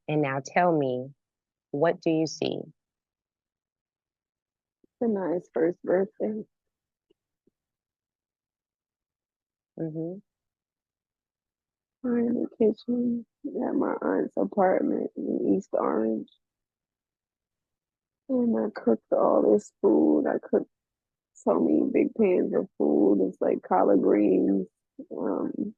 And now tell me, what do you see? A nice first birthday. Mm-hmm. We're in the kitchen at my aunt's apartment in East Orange. And I cooked all this food. I cooked so many big pans of food. It's like collard greens, um,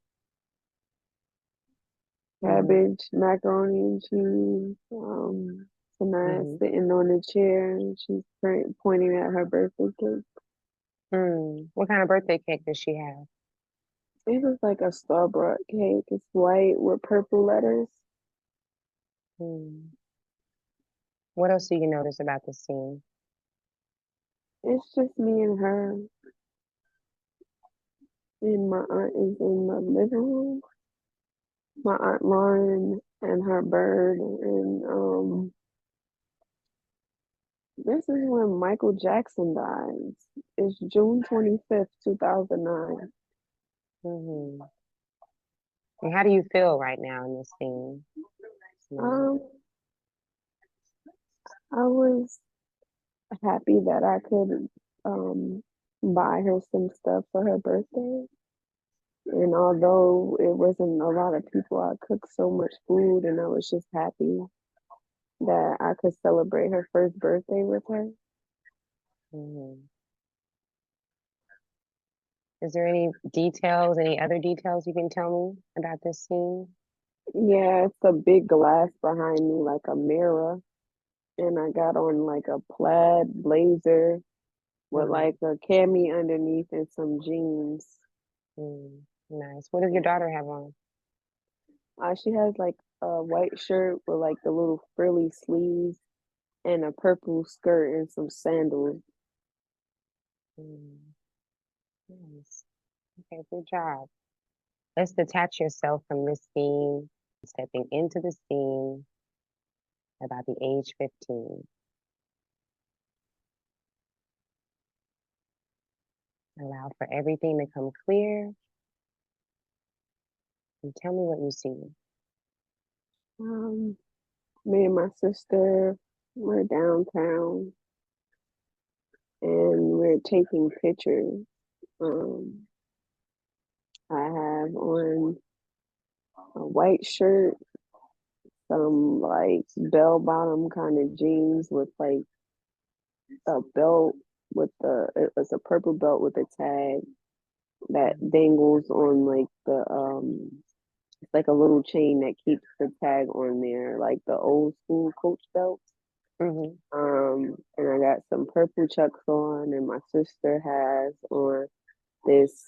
Mm-hmm. cabbage, macaroni and cheese. Sanaa Mm-hmm. sitting on the chair and she's pointing at her birthday cake. Mm. What kind of birthday cake does she have? It was like a store-bought cake. It's white with purple letters. Mm. What else do you notice about the scene? It's just me and her. And my aunt is in the living room. My aunt Lauren and her bird. And this is when Michael Jackson dies. It's June 25th, 2009. Mm-hmm. And how do you feel right now in this scene, this moment? Um, I was happy that I could buy her some stuff for her birthday. And although it wasn't a lot of people, I cooked so much food and I was just happy that I could celebrate her first birthday with her. Mm-hmm. Is there any details, any other details you can tell me about this scene? Yeah, it's a big glass behind me, like a mirror. And I got on like a plaid blazer with Mm-hmm. like a cami underneath and some jeans. Mm. Nice. What does your daughter have on? She has like a white shirt with like the little frilly sleeves and a purple skirt and some sandals. Mm. Nice. Okay, good job. Let's detach yourself from this scene, stepping into the scene about the age 15. Allow for everything to come clear and tell me what you see. Um, Me and my sister were downtown and we're taking pictures. Um, I have on a white shirt, some like bell bottom kind of jeans with like a belt with it was a purple belt with a tag that Mm-hmm. dangles on like the it's like a little chain that keeps the tag on there, like the old school coach belt. Mm-hmm. And I got some purple chucks on, and my sister has on this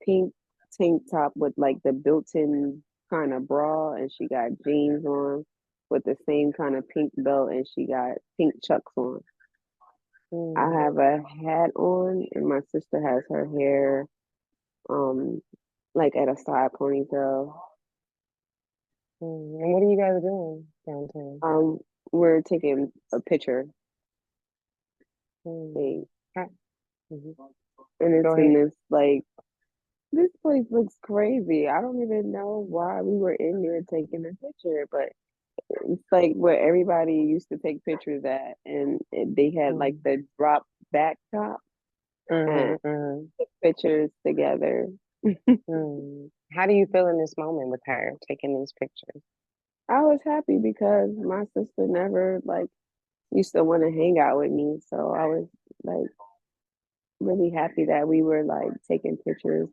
pink tank top with like the built-in kind of bra, and she got jeans on with the same kind of pink belt, and she got pink chucks on. I Mm-hmm. have a hat on, and my sister has her hair um like at a side ponytail. And what are you guys doing downtown? Um, we're taking a picture, Mm. thing, Mhm. and Go it's in ahead. this like this place looks crazy. I don't even know why we were in there taking a picture, but it's like where everybody used to take pictures at, and they had like Mm. the drop backdrop and Mm-hmm. took pictures together. Mm. How do you feel in this moment with her taking these pictures? I was happy because my sister never like used to want to hang out with me, so I was like really happy that we were like taking pictures.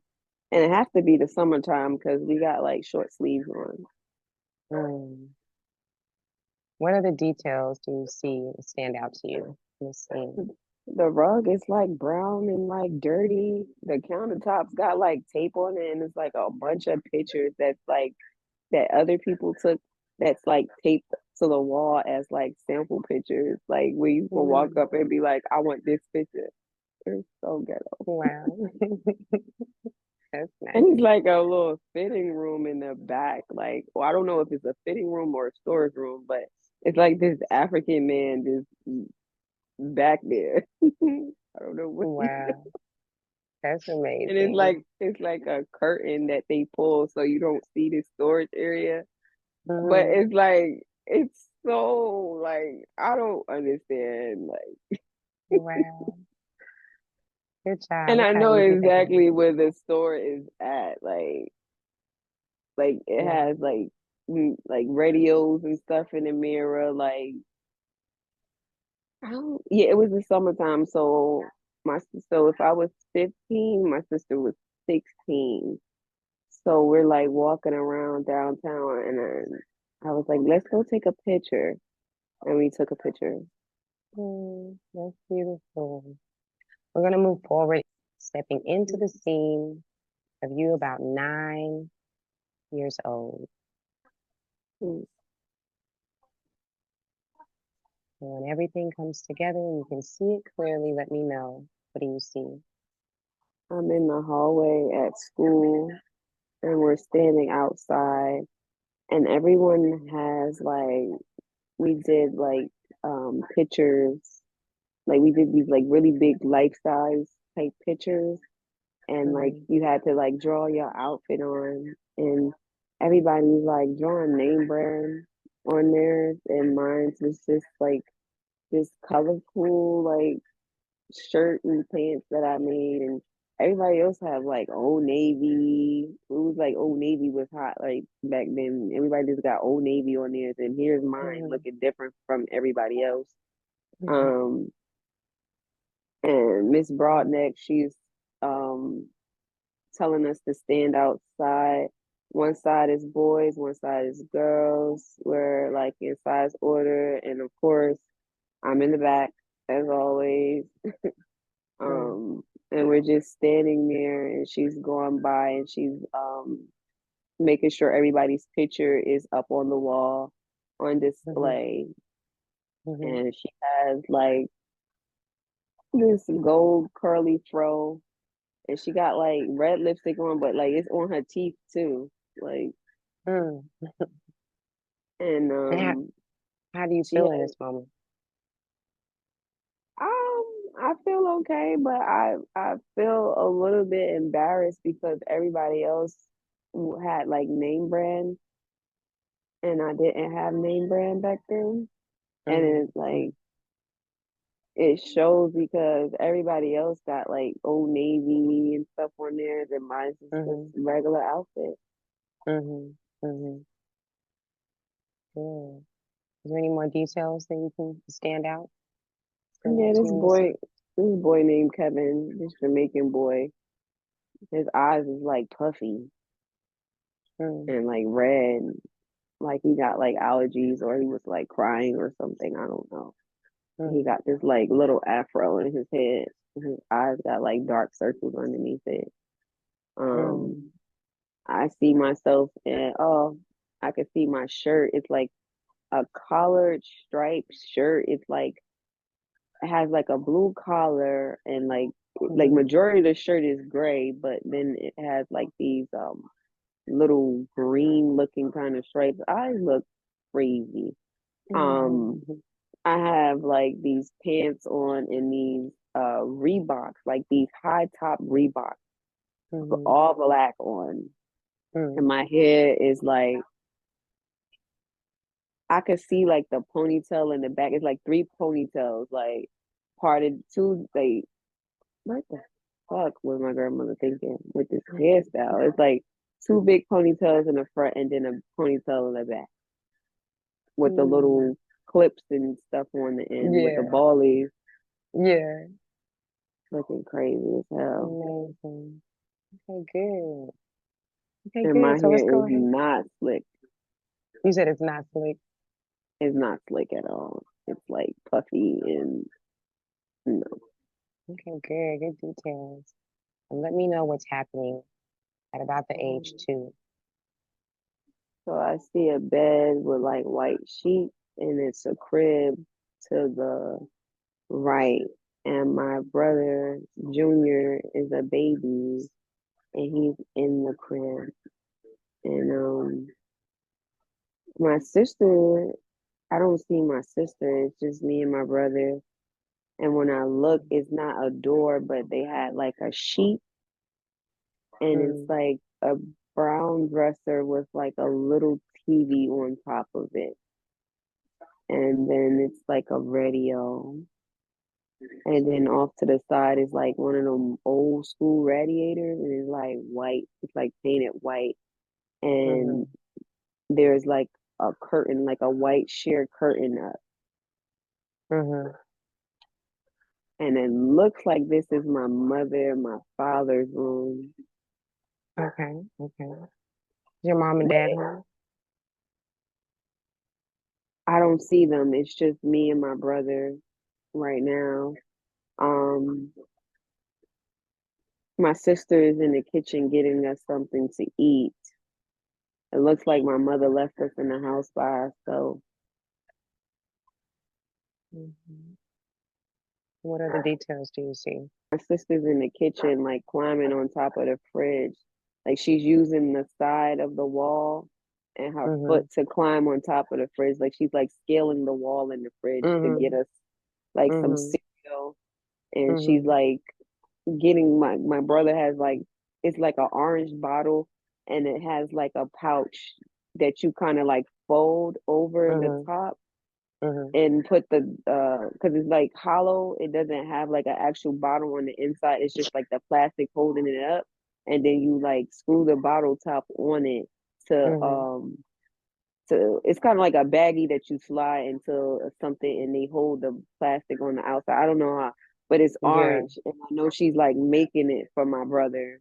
And it has to be the summertime because we got like short sleeves on. Mm. What other details do you see that stand out to you in this scene? The rug is like brown and like dirty. The countertops got like tape on it, and it's like a bunch of pictures that's like that other people took that's like taped to the wall as like sample pictures. Like where you can walk Mm. up and be like, I want this picture. It's so ghetto. Wow. That's And nice. it's like a little fitting room in the back. Like, well, I don't know if it's a fitting room or a storage room, but it's like this African man just back there. I don't know what he, Wow. That's and it's amazing. like a curtain that they pull so you don't see the storage area. But Hmm. it's like it's so like I don't understand. Like, Wow. Good job. and Look I how know easy they can exactly where the store is at. Like it has be. like radios and stuff in the mirror. Like I don't. Yeah, it was the summertime, so so if I was 15, my sister was 16. So we're like walking around downtown, and then I was like, "Let's go take a picture," and we took a picture. That's beautiful. We're going to move forward, stepping into the scene of you about 9 years old. Mm. And when everything comes together and you can see it clearly, let me know. What do you see? I'm in the hallway at school, and we're standing outside, and everyone has like we did like pictures, like we did these like really big life size type pictures, and like Mm-hmm. you had to like draw your outfit on, and everybody's like drawing name brand on theirs, and mine was just like this colorful like shirt and pants that I made, and everybody else had like Old Navy. It was like Old Navy was hot like back then. Everybody just got Old Navy on theirs, and here's mine Mm-hmm. looking different from everybody else. Mm-hmm. Um, and Miss Broadneck, she's um telling us to stand outside. One side is boys, one side is girls. We're like in size order, and of course, I'm in the back as always. Um, and we're just standing there, and she's going by, and she's making sure everybody's picture is up on the wall on Mm-hmm. display, Mm-hmm. and she has like this gold curly fro, and she got like red lipstick on, but like it's on her teeth too, like. Mm. And And how do you she feel in has this moment? I feel okay, but I feel a little bit embarrassed because everybody else had like name brand, and I didn't have name brand back then. And Mm-hmm. it's like it shows because everybody else got like Old Navy and stuff on theirs, and mine's is just Mm-hmm. regular outfit. Mm-hmm. Mm-hmm. Good. Is there any more details that you can stand out? Stand Yeah, out to you in this scene? this boy named Kevin, this Jamaican boy, his eyes is like puffy Mm, and like red, like he got like allergies or he was like crying or something. I don't know. He mm, got this like little afro in his head. His eyes got like dark circles underneath it. mm, Um, I see myself in I can see my shirt. It's like a collared striped shirt. It's like it has like a blue collar and like mm, majority of the shirt is gray, but then it has like these little green looking kind of stripes. I look crazy. Um, mm, I have like these pants on and these Reeboks, like these high top Reeboks, mm, all black on. And mm, my hair is like I could see like the ponytail in the back. It's like three ponytails, like parted two like what the fuck was my grandmother thinking with this hairstyle? It's like two big ponytails in the front and then a ponytail in the back with the mm. little clips and stuff on the end with the Yeah, ballies yeah. looking crazy as hell. Amazing. Okay, good. Okay, And my good. So let's hair go is ahead. not slick. You said it's not slick. It's not slick at all. It's like puffy and you know. Okay, good. Good details. And let me know what's happening at about the age 2. So I see a bed with like white sheets and it's a crib to the right. And my brother Junior is a baby and he's in the crib. And my sister, I don't see my sister. It's just me and my brother. And when I look, it's not a door, but they had like a sheet and it's Mm, like a brown dresser with like a little TV on top of it. and then it's like a radio. And then off to the side is like one of them old school radiators, and it's like white. It's like painted white, and Mhm. there's like a curtain, like a white sheer curtain up, Mhm. and it looks like this is my mother and my father's room. Okay. Okay. Is your mom and But dad home? I don't see them. It's just me and my brother right now. Um, my sister is in the kitchen getting us something to eat. It looks like my mother left us in the house by ourselves. Mhm. What other details do you see? My sister's in the kitchen, like climbing on top of the fridge. Like she's using the side of the wall and her Mhm. foot to climb on top of the fridge. Like she's like scaling the wall in the fridge to get Mhm. us like some Mhm. cereal. And she's Mhm. like getting my brother has like it's like an orange bottle, and it has like a pouch that you kind of like fold over the Mhm. top Mhm. and put the because it's like hollow. It doesn't have like an actual bottle on the inside. It's just like the plastic holding it up, and then you like screw the bottle top on it to Mhm. it's kind of like a baggie that you slide into something, and they hold the plastic on the outside. I don't know how, but it's Yeah. orange, and I know she's like making it for my brother,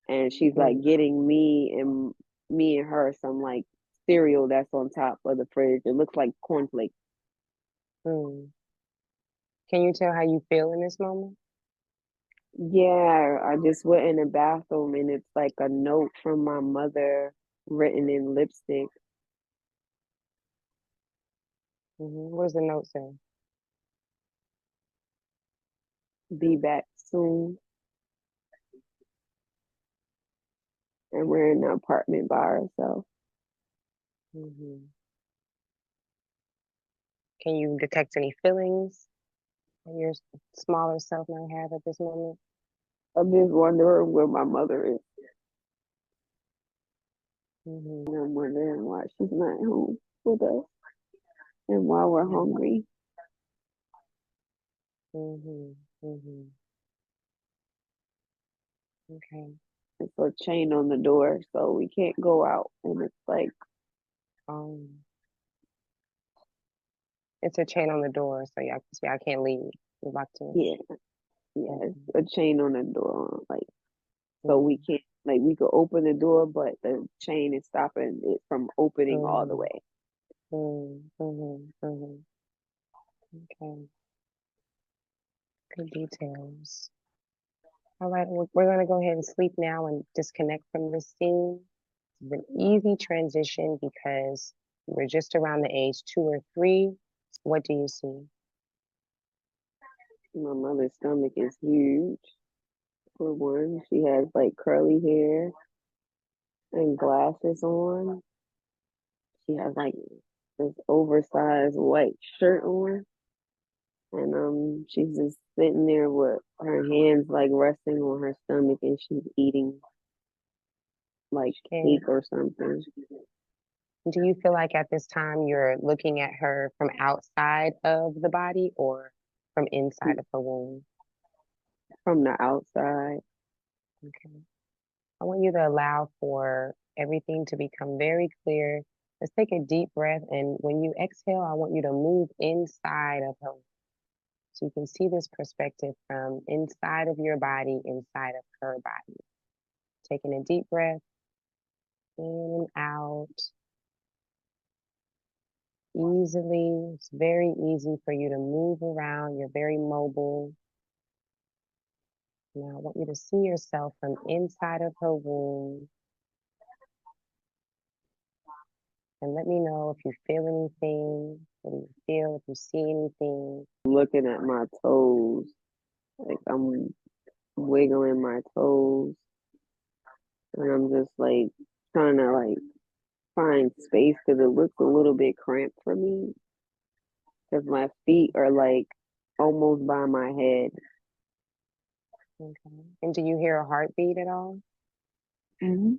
and she's like Mhm. getting me and her some like cereal that's on top of the fridge. It looks like cornflakes. Mhm. Can you tell how you feel in this moment? Yeah, I just went in the bathroom, and it's like a note from my mother written in lipstick. What does the note say? Be back soon. And we're in an apartment by ourselves. Mhm. Can you detect any feelings that your smaller self might have at this moment? I'm just wondering where my mother is. Mhm. And I'm wondering why she's not home with us and why we're Mhm. hungry. Mhm. Mhm. Okay. It's a chain on the door, so we can't go out. And it's like, Um, it's a chain on the door, so y'all can't leave. You're locked in. yeah, yeah, it's Okay. a chain on the door. Like, so we Mhm. can't, like, we could open the door, but the chain is stopping it from opening all the Mhm. way. Mhm. Mhm. Mhm. Okay. Good details. All right, we're gonna go ahead and sleep now and disconnect from this scene. It's an easy transition because we're just around the age 2 or 3. What do you see? My mother's stomach is huge. For one, she has like curly hair and glasses on. She has like this oversized white shirt on, and she's just sitting there with her hands like resting on her stomach, and she's eating like Okay. cake or something Do you feel like at this time you're looking at her from outside of the body or from inside of her womb? from the outside. Okay. I want you to allow for everything to become very clear. Let's take a deep breath, and when you exhale, I want you to move inside of her. So you can see this perspective from inside of your body, inside of her body. Taking a deep breath in and out easily. It's very easy for you to move around. You're very mobile. Now, I want you to see yourself from inside of her womb and let me know if you feel anything. What do you feel? If you see anything. Looking at my toes, like I'm wiggling my toes, and I'm just like trying to like find space because it looks a little bit cramped for me because my feet are like almost by my head. Okay. And do you hear a heartbeat at all? Mm-hmm.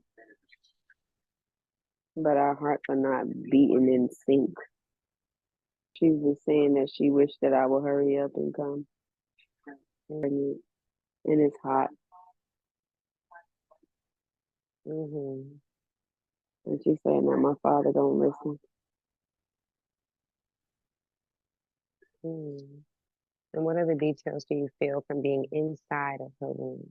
But our hearts are not beating in sync. She's just saying that she wished that I would hurry up and come Mm-hmm. pregnant. And it's hot. Mm-hmm. And she's saying that my father don't listen. Mm-hmm. And what other details do you feel from being inside of her womb?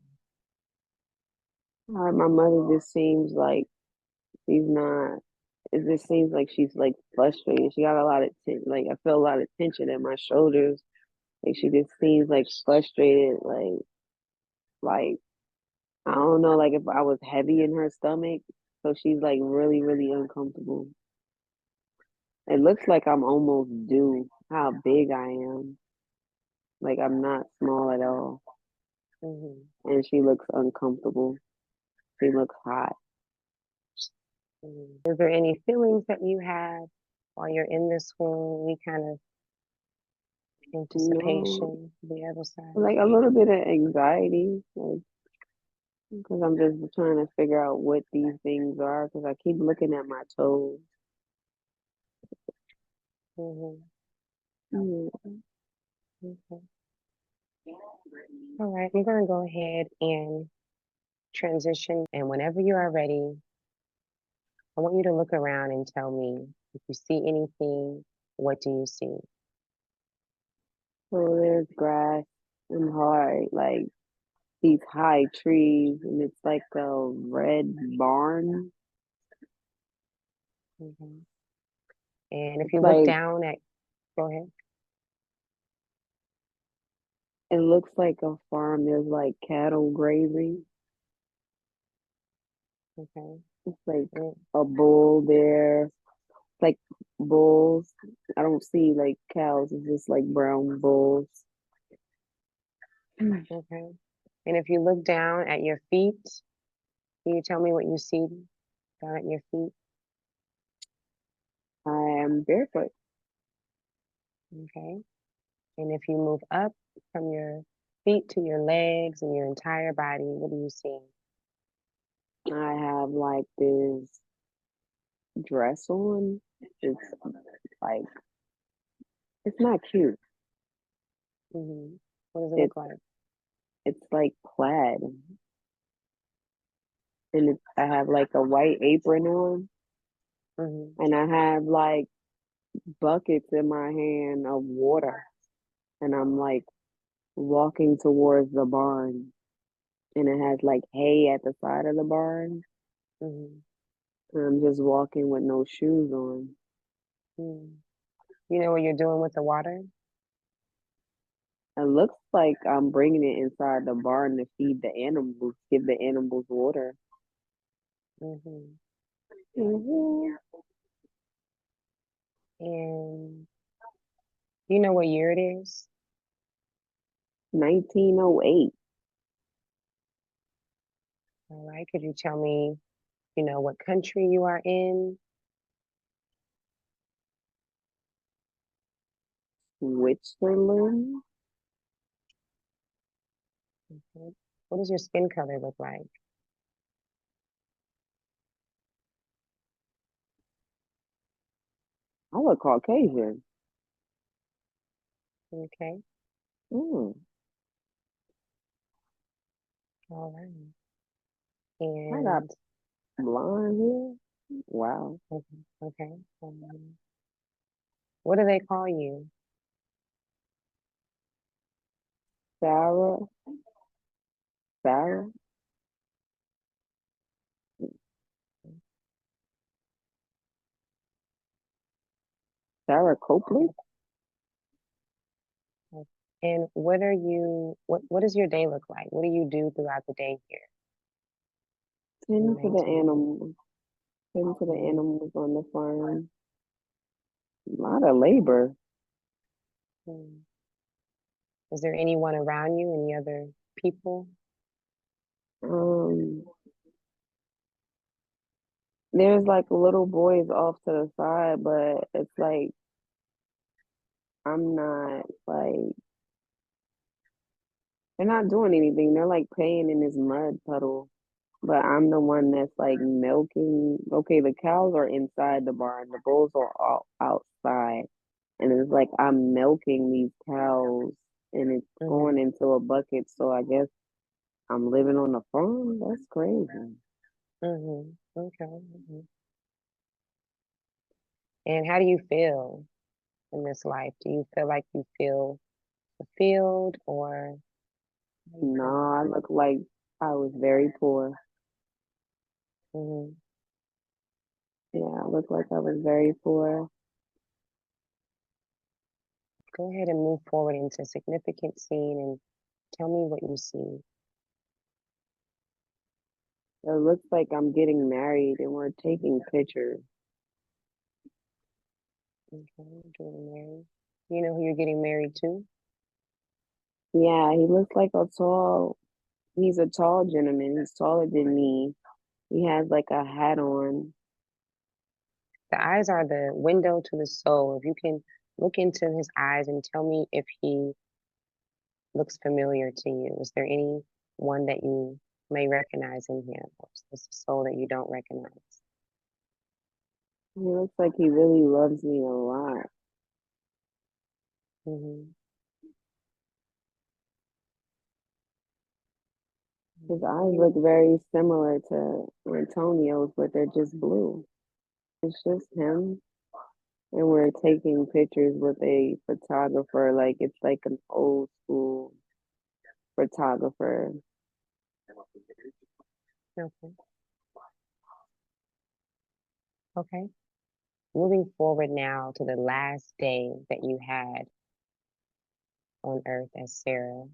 My mother just seems like she's not. It just seems like she's like frustrated. She got a lot of like I feel a lot of tension in my shoulders. Like she just seems like frustrated. Like I don't know. Like if I was heavy in her stomach, so she's like really really uncomfortable. It looks like I'm almost due. How big I am. Like I'm not small at all. Mm-hmm. And she looks uncomfortable. She looks hot. Mm-hmm. Is there any feelings that you have while you're in this womb? Any kind of No, anticipation for the other side? like a little bit of anxiety, like because I'm just trying to figure out what these things are. Because I keep looking at my toes. Mm-hmm. Yeah. Okay. All right, I'm going to go ahead and transition. And whenever you are ready, I want you to look around and tell me if you see anything, what do you see? So there's grass and hard, like these high trees, and it's like a red barn. Hmm. And if It's you look like down at, go ahead. it looks like a farm. There's like cattle grazing. Okay. It's like Mm, a bull there. It's like bulls. I don't see like cows. It's just like brown bulls. okay. And if you look down at your feet, can you tell me what you see down at your feet? I am barefoot. Okay. And if you move up from your feet to your legs and your entire body, what do you see? I have like this dress on. It's like it's not cute. Hmm. What does it look It's like? it's like plaid, and I have like a white apron on, Hmm. and I have like buckets in my hand of water, and I'm like walking towards the barn, and it has like hay at the side of the barn, Hmm. and I'm just walking with no shoes on. Hmm. You know what you're doing with the water? It looks like I'm bringing it inside the barn to feed the animals, give the animals water. Hmm. Hmm. And you know what year it is? 1908. All right. Could you tell me, what country you are in? Switzerland. Okay. What does your skin color look like? I look Caucasian. Okay. Mm, All right. I got And blonde hair. Wow. okay. Okay. What do they call you? Sarah. Sarah. Sarah Copeland. Okay. And what does your day look like? What do you do throughout the day here in the Tend to the 1908? animals. Tend to the Mm-hmm. animals on the farm. A lot of labor. Mm. Is there anyone around you? Any other people? Um, there's like little boys off to the side, but it's like I'm not like they're not doing anything. They're like playing in this mud puddle. But I'm the one that's like milking. Okay, the cows are inside the barn. The bulls are all outside. and it's like I'm milking these cows and it's going Mhm. into a bucket. So I guess I'm living on the farm. That's crazy. Mhm. Okay. Mhm. And how do you feel in this life? Do you feel like you feel fulfilled, or how do you feel? Nah, I look like I was very poor. Mhm. Yeah, I look like I was very poor. Go ahead and move forward into significant scene and tell me what you see. It looks like I'm getting married and we're taking pictures. Okay, getting married. You know who you're getting married to? Yeah, he looks like he's a tall gentleman. He's taller than me. He has like a hat on. The eyes are the window to the soul. If you can look into his eyes and tell me if he looks familiar to you. Is there any one that you may recognize in him, or is this a soul that you don't recognize? He looks like he really loves me a lot. Hmm. His eyes You, look very similar to Antonio's, but they're just blue. It's just him. And we're taking pictures with a photographer. Like it's like an old school photographer. okay. Okay. Moving forward now to the last day that you had on earth as Sarah.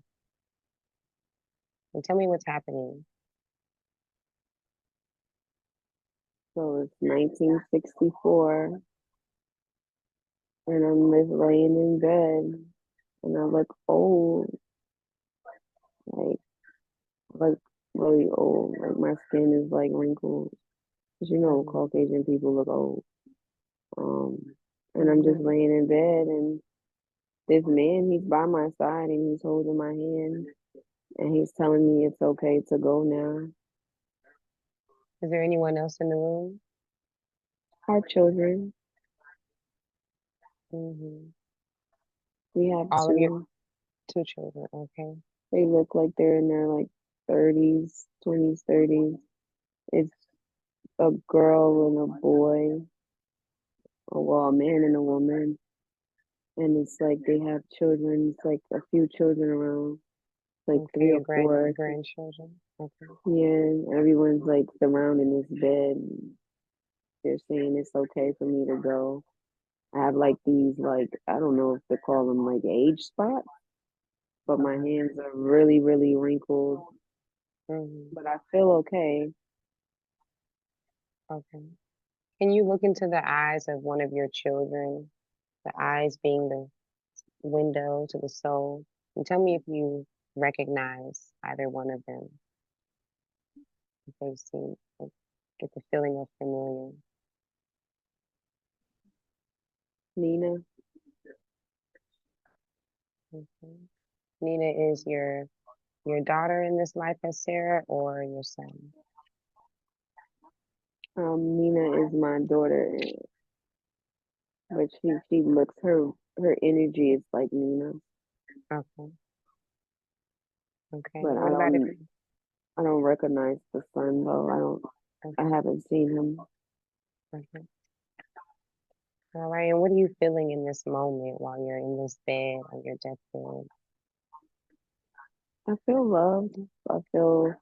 And tell me what's happening. So it's 1964, and I'm just laying in bed, and I look old, like like really old. Like my skin is like wrinkled. 'Cause you know, Hmm. Caucasian people look old. Um, and I'm just Hmm. laying in bed, and this man, he's by my side, and he's holding my hand, and he's telling me it's okay to go now. Is there anyone else in the room? Our children, Hmm. we have All of your two. two children. Okay. They look like they're in their like 30s, 20s, 30s. It's a girl and a boy, well, a man and a woman. And it's like they have children. It's like a few children around, like Okay. three Your or four. grandchildren. Okay. Yeah, and everyone's like surrounding this bed. They're saying it's okay for me to go. I have like these, like, I don't know if they call them like age spots, but my Uh-huh. hands are really, really wrinkled. Hmm. But I feel okay. Okay. Can you look into the eyes of one of your children, the eyes being the window to the soul, and tell me if you recognize either one of them, if they seem like get the feeling of familiar. Nina, Okay. Nina is your daughter in this life as Sarah or your son? Nina is my daughter, but she looks her energy is like Nina. Okay. Okay. But And what about if I don't recognize the son though. I okay. haven't seen him. Okay. All right. And what are you feeling in this moment while you're in this bed on your deathbed? I feel loved. I feel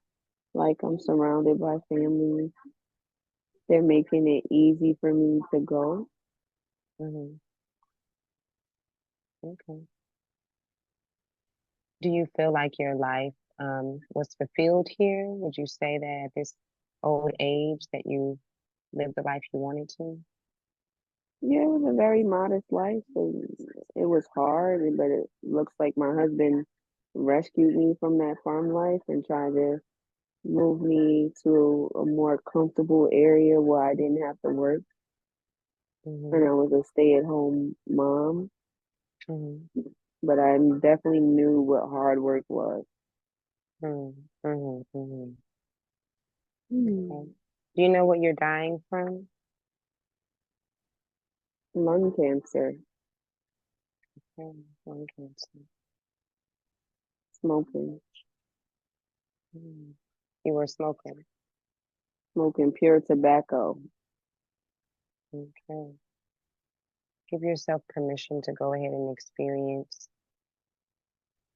like I'm surrounded by family. They're making it easy for me to go. Hmm. Okay. Do you feel like your life was fulfilled here? Would you say that at this old age that you lived the life you wanted to? Yeah, it was a very modest life. And it was hard, but it looks like my husband rescued me from that farm life and tried to move me to a more comfortable area where I didn't have to work and Hmm. I was a stay-at-home mom. Hmm. But I definitely knew what hard work was. Hmm. Hmm. Hmm. Okay. Hmm. Do you know what you're dying from? Lung cancer. Lung cancer. smoking, Mm. You were smoking. smoking pure tobacco. Okay. Give yourself permission to go ahead and experience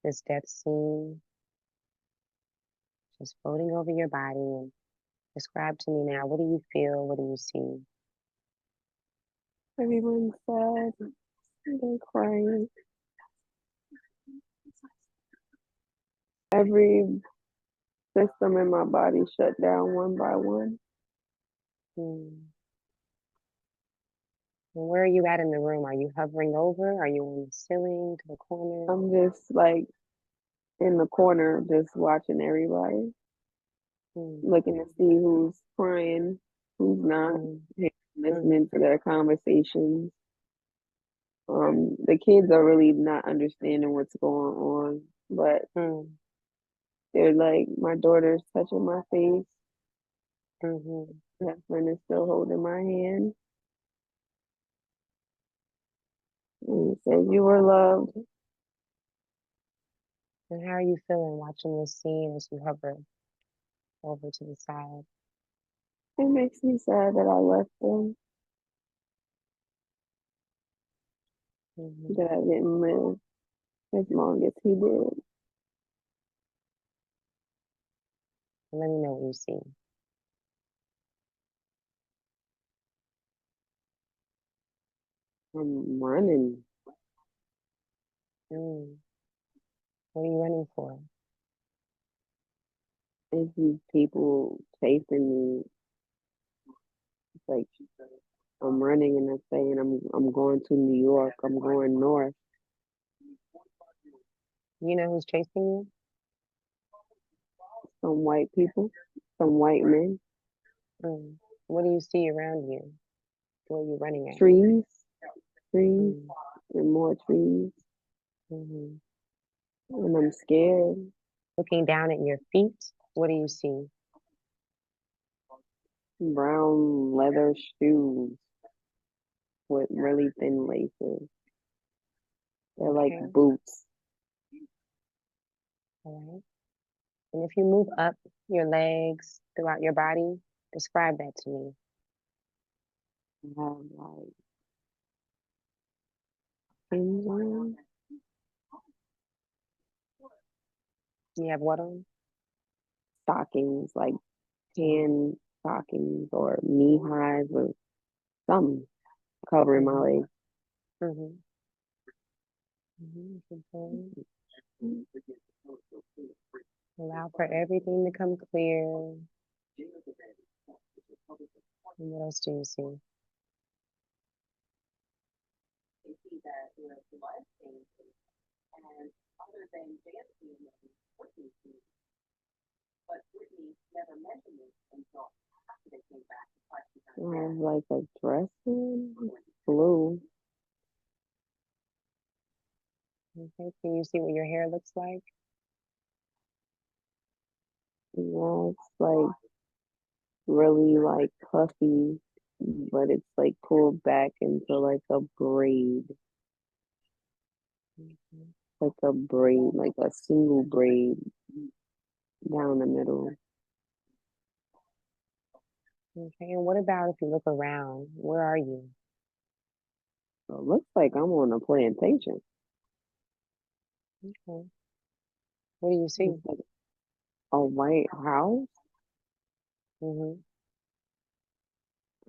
this death scene, just floating over your body. And describe to me now, what do you feel? What do you see? Everyone's sad. They're crying. Every system in my body shut down one by one. Hmm. And where are you at in the room? Are you hovering over? Are you on the ceiling to the corner? I'm just like in the corner, just watching everybody, Hmm. looking to see who's crying, who's not, Hmm. Hmm. listening to their conversations. The kids are really not understanding what's going on, but Hmm. they're like, my daughter's touching my face. Hmm. My friend is still holding my hand. And he says, you were loved. And how are you feeling watching this scene as you hover over to the side? It makes me sad that I left them, Hmm. that I didn't live as long as he did. Let me know what you see. I'm running. Mm. What are you running for? It's these people chasing me. It's like I'm running and I'm saying I'm going to New York. I'm going north. You know who's chasing you? Some white people, some white men, Mm. What do you see around you? Where are you running at? trees, trees, Mm. and more trees. Hmm. And I'm scared. Looking down at your feet, what do you see? Brown leather shoes with really thin laces. They're like Okay, boots. all right. And if you move up your legs throughout your body, describe that to me. I have like pins on, You have what on? stockings, like tan stockings or knee highs or something covering my Mm-hmm. legs. Mm-hmm. Mm-hmm. Okay. Allow for everything to come clear. And what else do you see? I have like a dress on, blue. Okay, can you see what your hair looks like? Yeah, it's like really like puffy, but it's like pulled back into Mhm. like a single braid down the middle. Okay, and what about if you look around? Where are you? So it looks like I'm on a plantation. Okay. What do you It's see? like a white house, Mm-hmm.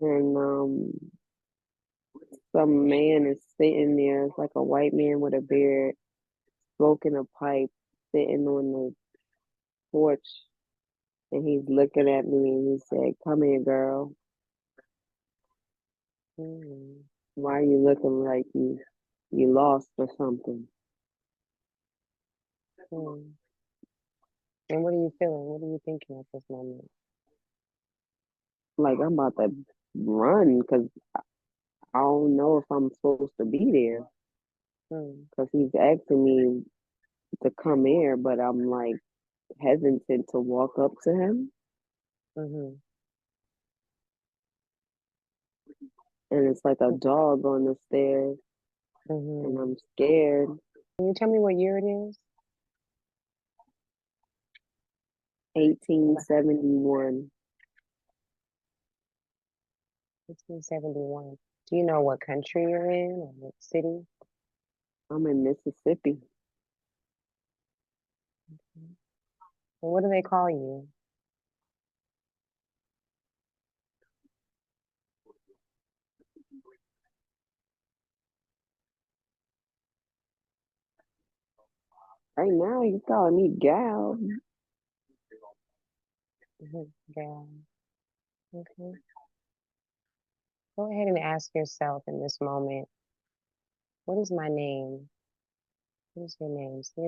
and some man is sitting there. It's like a white man with a beard, smoking a pipe, sitting on the porch, and he's looking at me, and he said, "Come here, girl. Mm-hmm. Why are you looking like you lost or something?" Mm. And what are you feeling? What are you thinking at this moment? Like I'm about to run because I don't know if I'm supposed to be there Mm. because he's asking me to come here, but I'm like hesitant to walk up to him. Mm-hmm. And it's like a dog on the stairs. and Mm-hmm. I'm scared. Can you tell me what year it is? About 1871. 1871. Do you know what country you're in or what city? I'm in Mississippi. Mhm. And what do they call you? Right now, you calling me gal. Mhm. Yeah. Okay. Go ahead and ask yourself in this moment, what is my name? What is your name? See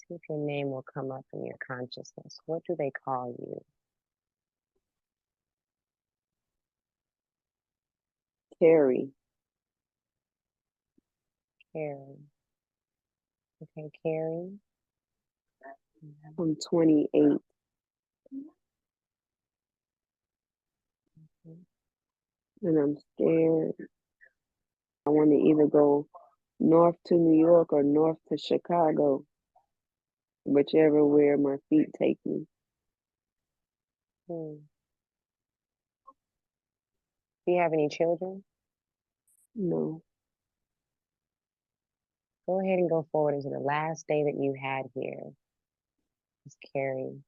if your name will come up in your consciousness. What do they call you? Terry. Carrie. Okay, Carrie. Mhm. I'm 28, and I'm scared. I want to either go north to New York or north to Chicago, whichever where my feet take me. Hmm. Do you have any children? No, Go ahead and go forward into the last day that you had here. Miss Carrie.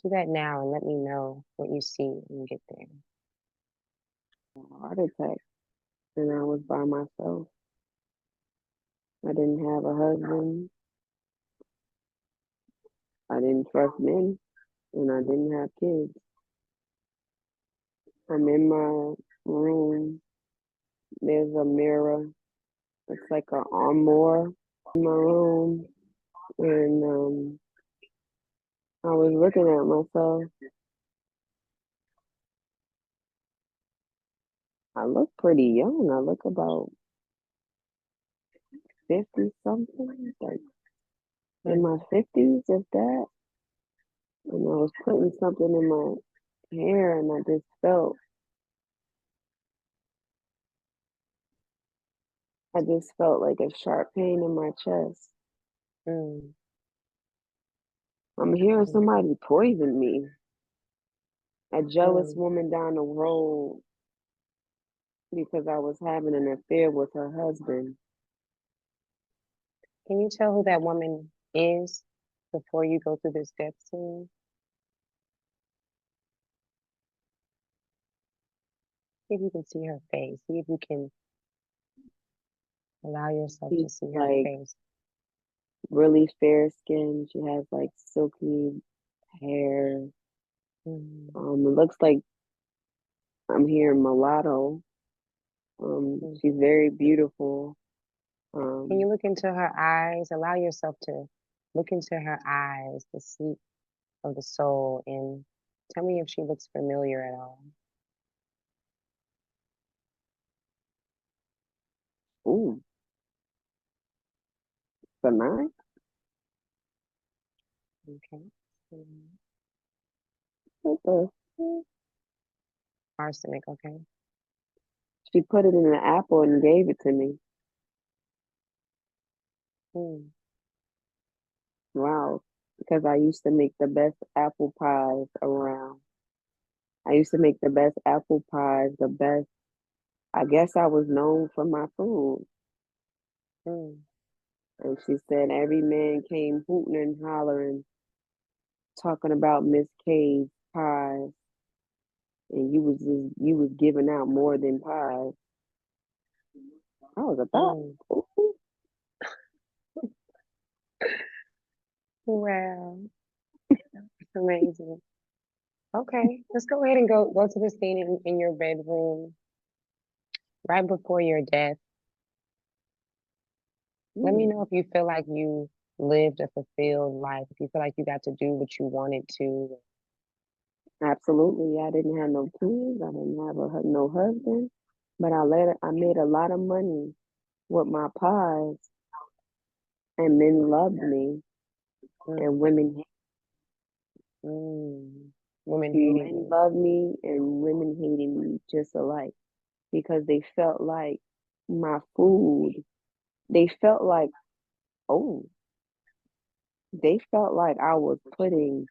Do that now and let me know what you see when you get there. heart attack, and I was by myself. I didn't have a husband. I didn't trust men, and I didn't have kids. I'm in my room. There's a mirror. It's like an armoire in my room, and I was looking at myself. I look pretty young. I look about 50 something, like in my Hmm. 50s, if that. And I was putting something in my hair, and I just felt like a sharp pain in my chest. Mm. I'm hearing Mm. somebody poison me. A jealous Mm. woman down the road because I was having an affair with her husband. Can you tell who that woman is before you go through this death scene? See if you can see her face. See if you can allow yourself She's to see her like face. really fair skin. She has like silky hair. Mm. It looks like I'm hearing mulatto. She's Mhm. very beautiful. Can you Um, look into her eyes? Allow yourself to look into her eyes, the sleep of the soul, and tell me if she looks familiar at all. ooh, tonight. Okay. Mhm. What the? Arsenic, okay. She put it in an apple and gave it to me. Mm. Wow, because I used to make the best apple pies around. I used to make the best apple pies, the best. I guess I was known for my food. Mm. And she said every man came hooting and hollering, talking about Miss K's pies, and you was giving out more than pies. I was about, Mm. ooh, Wow, amazing. Okay, let's go ahead and go to the scene in your bedroom right before your death. Let me ooh. know if you feel like you lived a fulfilled life, if you feel like you got to do what you wanted to. Absolutely. I didn't have no kids. I didn't have no husband, but I made a lot of money with my pies, and men loved me, and Mm. Mm. Women hated men you. loved me, and women hated me just alike. because they felt like my food, they felt like, oh, they felt like I was putting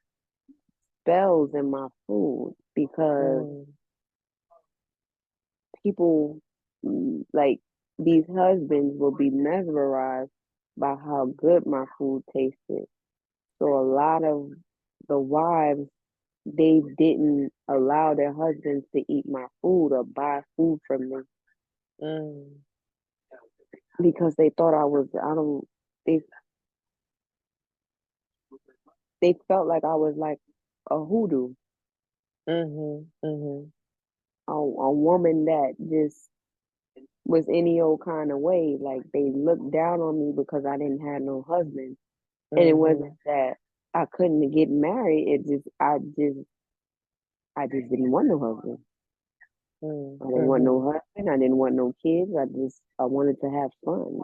spells in my food because Mm, people like these husbands will be mesmerized by how good my food tasted. So a lot of the wives, they didn't allow their husbands to eat my food or buy food from me mm, because they thought I don't, they, they felt like I was like a hoodoo, mhm, mhm, a woman that just was any old kind of way. Like they looked down on me because I didn't have no husband. And it wasn't mhm, that I couldn't get married. I just didn't want no husband. mm, I didn't want no mhm, husband. I didn't want no kids. I wanted to have fun.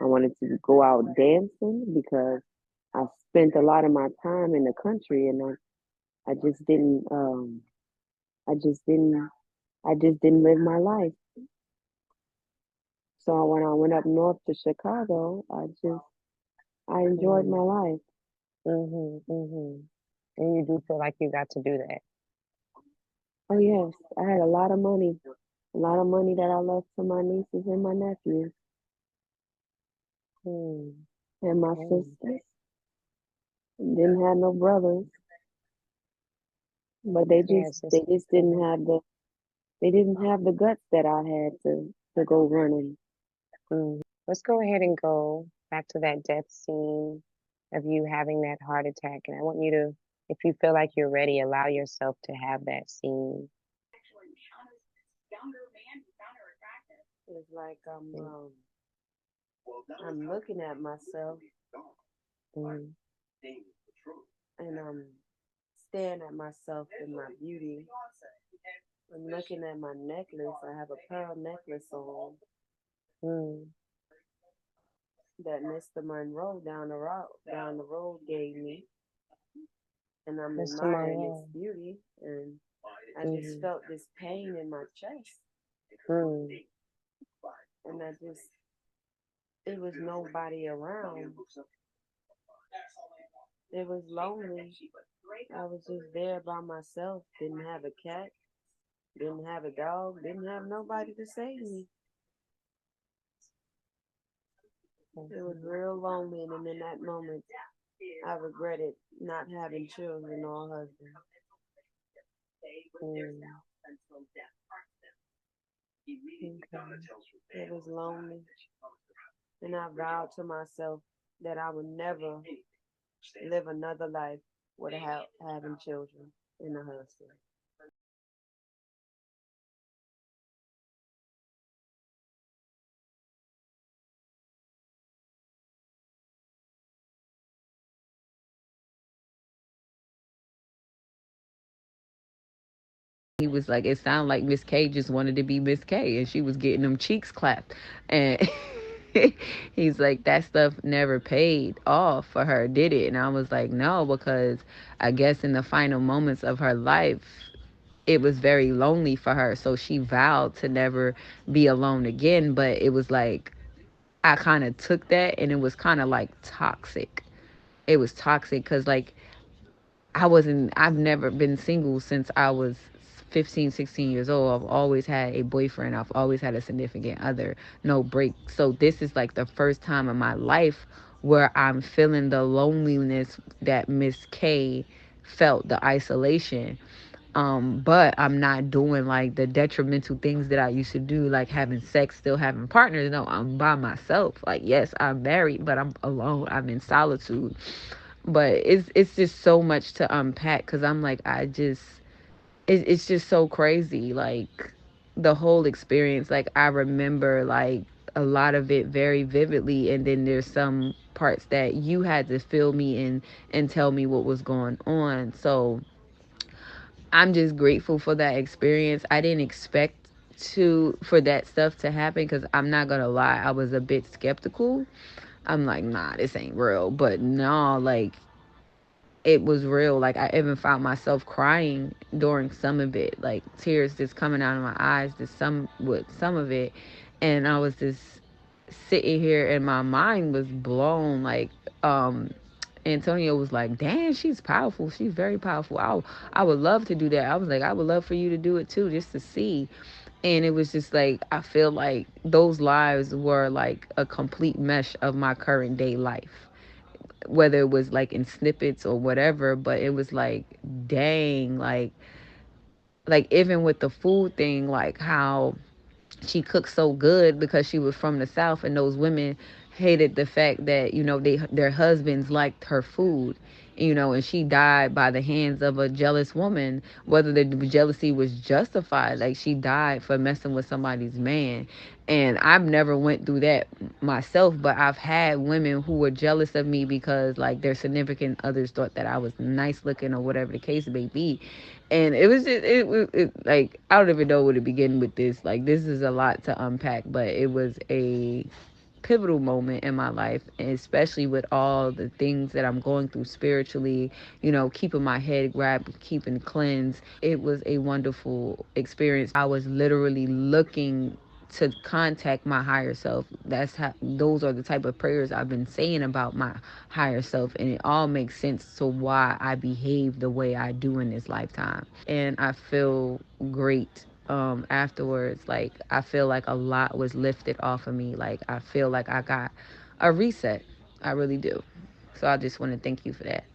I wanted to go out dancing because I spent a lot of my time in the country, and I just didn't, I just didn't, I just didn't live my life. So when I went up north to Chicago, I enjoyed my mm, life. mhm, mhm. And you do feel like you got to do that. Oh yes, I had a lot of money that I left to my nieces and my nephews Mm, and my mm. sisters. Didn't have no brothers, but Yes, they it's, just didn't mhm, have the guts that I had to go running. mm. Let's go ahead and go back to that death scene of you having that heart attack. And I want you to, if you feel like you're ready, allow yourself to have that scene. It's like Mm, I'm looking at myself mm, and I'm staring at myself in my beauty. I'm looking at my necklace. I have a pearl necklace on mm. that Mr. Monroe down the road gave me, and I'm Mr. admiring its Monroe. beauty, and I just Mm, felt this pain in my chest, mm, and it was nobody around. It was lonely. I was just there by myself. Didn't have a cat. Didn't have a dog. Didn't have nobody to save me. It was mhm, real lonely, and in that moment, I regretted not having children or husband. mm. Okay. It was lonely, and I vowed to myself that I would never live another life without having children and a husband. He was like, it sounded like Miss K just wanted to be Miss K, and she was getting them cheeks clapped. And he's like, that stuff never paid off for her, did it? And I was like, no, because I guess in the final moments of her life, it was very lonely for her. So she vowed to never be alone again. But it was like, I kind of took that and it was kind of like toxic. It was toxic because, like, I've never been single since I was 15, 16 years old. I've always had a boyfriend. I've always had a significant other, no break. So this is like the first time in my life where I'm feeling the loneliness that Miss K felt, the isolation. But I'm not doing like the detrimental things that I used to do, like having sex, still having partners. No, I'm by myself. Like, yes, I'm married, but I'm alone. I'm in solitude. But it's just so much to unpack because I'm like, it's just so crazy, like the whole experience. Like I remember like a lot of it very vividly, and then there's some parts that you had to fill me in and tell me what was going on. So I'm just grateful for that experience. I didn't expect to for that stuff to happen because I'm not gonna lie, I was a bit skeptical. I'm like, nah, this ain't real. But no, like it was real. Like I even found myself crying during some of it, like tears just coming out of my eyes, just some with some of it, and I was just sitting here, and my mind was blown. Like, um, Antonio was like, "Damn, she's powerful. She's very powerful. I would love to do that." I was like, "I would love for you to do it too, just to see." And it was just like I feel like those lives were like a complete mesh of my current day life, whether it was like in snippets or whatever, but it was like, dang, like even with the food thing, like how she cooked so good because she was from the South, and those women hated the fact that, their husbands liked her food, and she died by the hands of a jealous woman, whether the jealousy was justified. Like, she died for messing with somebody's man. And I've never went through that myself, but I've had women who were jealous of me because like their significant others thought that I was nice looking or whatever the case may be. And it was just like, I don't even know where to begin with this. Like, this is a lot to unpack, but it was a pivotal moment in my life, and especially with all the things that I'm going through spiritually, keeping my head grabbed, keeping cleansed. It was a wonderful experience. I was literally looking to contact my higher self. That's how, those are the type of prayers I've been saying about my higher self, and it all makes sense to why I behave the way I do in this lifetime. And I feel great afterwards. Like, I feel like a lot was lifted off of me. Like, I feel like I got a reset. I really do. So I just want to thank you for that.